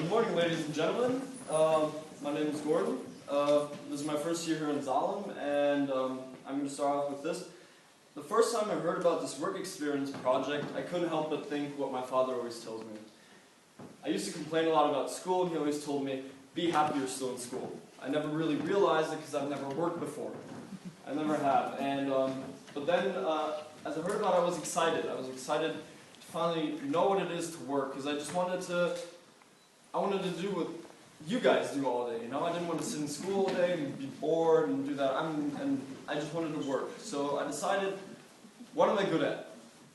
Good morning, ladies and gentlemen. My name is Gordon. This is my first year here in Salem, and I'm going to start off with this. The first time I heard about this work experience project, I couldn't help but think what my father always tells me. I used to complain a lot about school, and he always told me, be happy you're still in school. I never really realized it because I've never worked before. I never have. And but then, as I heard about it, I was excited. I was excited to finally know what it is to work, because I just wanted to do what you guys do all day, you know? I didn't want to sit in school all day and be bored and do that, and I just wanted to work. So I decided, what am I good at?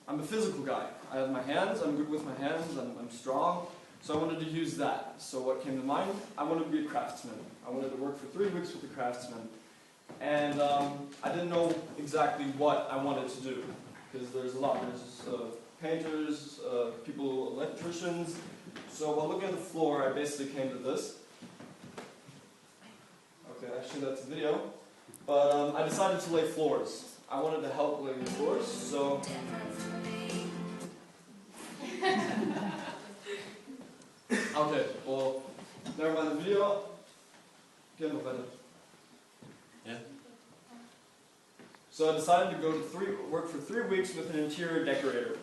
I'm a physical guy. I have my hands, I'm good with my hands, I'm strong, so I wanted to use that. So what came to mind? I wanted to be a craftsman. I wanted to work for 3 weeks with a craftsman. And I didn't know exactly what I wanted to do, because there's a lot. There's painters, electricians. So while looking at the floor, I basically came to this. Okay, actually that's a video. But I decided to lay floors. I wanted to help lay the floors, so... Okay, well, never mind the video. Get noch weiter. Yeah. So I decided to work for 3 weeks with an interior decorator.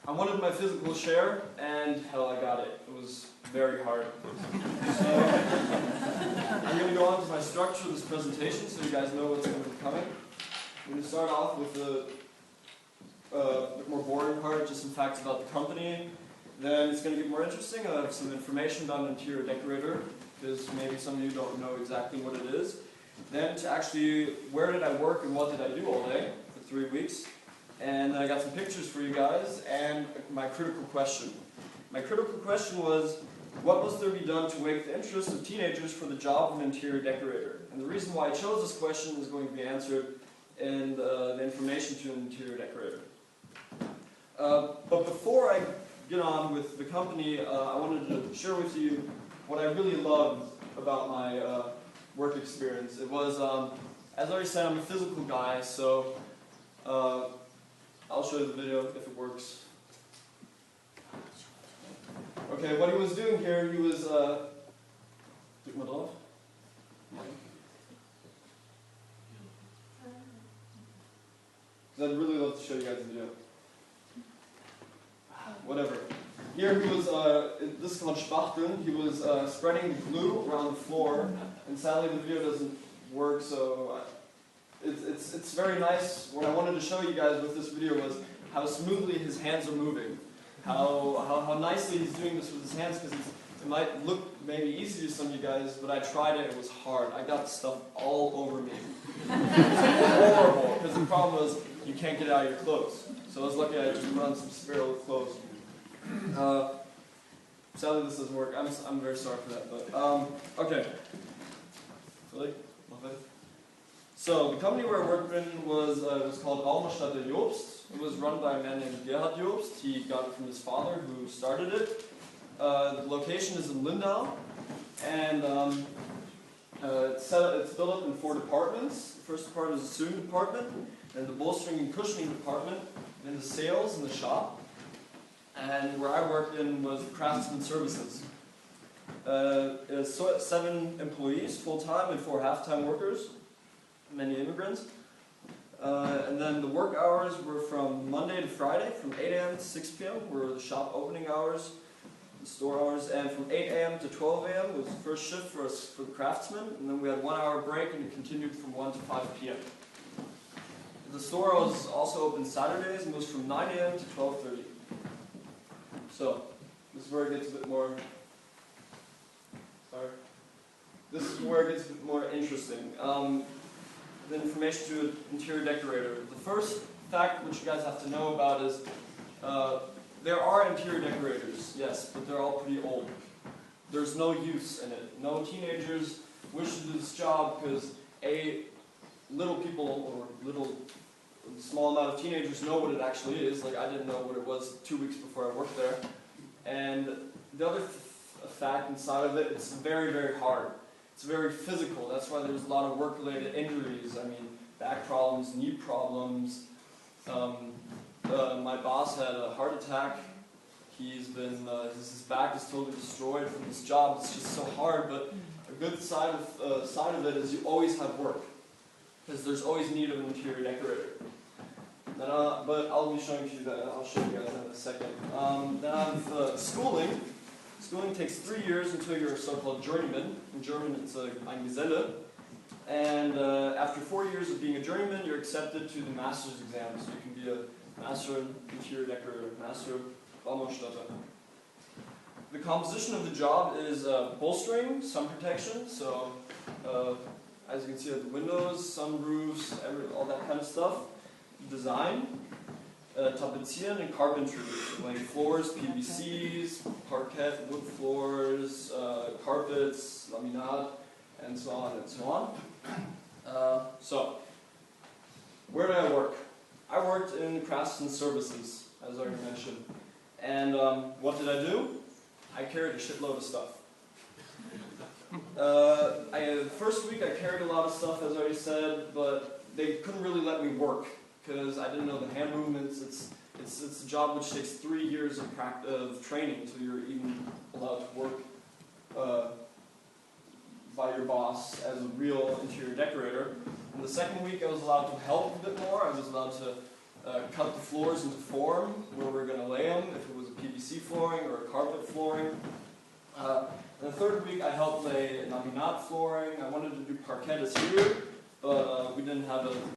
I wanted my physical share, and hell, I got it. It was very hard. So I'm going to go on to my structure of this presentation so you guys know what's going to be coming. I'm going to start off with the more boring part, just some facts about the company. Then it's going to get more interesting. I'll have some information about an interior decorator, because maybe some of you don't know exactly what it is. Then to actually, where did I work and what did I do all day for 3 weeks? And then I got some pictures for you guys, and my critical question. My critical question was, what must there be done to wake the interest of teenagers for the job of an interior decorator? And the reason why I chose this question is going to be answered in the information to an interior decorator. But before I get on with the company, I wanted to share with you what I really loved about my work experience. It was, as I already said, I'm a physical guy, so I'll show you the video if it works. Okay, what he was doing here, he was, drück mal drauf. I'd really love to show you guys the video. Whatever. Here he was, this is called Spachteln. He was spreading glue around the floor, and sadly the video doesn't work, so it's very nice. What I wanted to show you guys with this video was how smoothly his hands are moving, how nicely he's doing this with his hands, because it might look maybe easy to some of you guys, but I tried it, it was hard. I got stuff all over me. It was horrible, because the problem was you can't get it out of your clothes. So I was lucky I just put on some spare old clothes. Sadly this doesn't work. I'm very sorry for that, but okay. Really? So the company where I worked in was called Raumstadt Jobst. It was run by a man named Gerhard Jobst. He got it from his father, who started it. The location is in Lindau, and it's built up in 4 departments. The first department is the sewing department, and the bolstering and cushioning department, and the sales and the shop. And where I worked in was craftsman services. It's 7 employees, full-time, and 4 half-time workers, many immigrants. And then the work hours were from Monday to Friday, from 8 a.m. to 6 p.m. were the shop opening hours, the store hours, and from 8 a.m. to 12 a.m. was the first shift for the craftsmen, and then we had 1 hour break, and it continued from 1 to 5 p.m. The store was also open Saturdays, and was from 9 a.m. to 12:30. So, this is where it gets a bit more... Sorry. This is where it gets a bit more interesting. The information to an interior decorator. The first fact which you guys have to know about is there are interior decorators, yes, but they're all pretty old. There's no use in it. No teenagers wish to do this job because small amount of teenagers know what it actually is. Like, I didn't know what it was 2 weeks before I worked there. And the other fact inside of it, it's very, very hard. It's very physical. That's why there's a lot of work-related injuries. I mean, back problems, knee problems. My boss had a heart attack. He's been, his back is totally destroyed from this job. It's just so hard, but a good side of it is you always have work, because there's always need of an interior decorator. Then, but I'll be showing you that. I'll show you guys that in a second. Then I have schooling. Schooling takes 3 years until you're a so-called journeyman. In German, it's ein Geselle. And after 4 years of being a journeyman, you're accepted to the master's exam. So you can be a master in interior decorator, master Baumausstatter. The composition of the job is bolstering, sun protection. So as you can see at the windows, sunroofs, all that kind of stuff. Design, tapezieren, and carpentry, like floors, PVCs, parquet, wood floors, carpets, laminat, and so on and so on. So, where did I work? I worked in crafts and services, as I already mentioned. And what did I do? I carried a shitload of stuff. The first week I carried a lot of stuff, as I already said, but they couldn't really let me work because I didn't know the hand movements. It's a job which takes 3 years of training until you're even allowed to work by your boss as a real interior decorator. And the second week I was allowed to help a bit more. I was allowed to cut the floors into form where we're going to lay them, if it was a PVC flooring or a carpet flooring. And the third week I helped lay laminat flooring. I wanted to do parquet here, but we didn't have a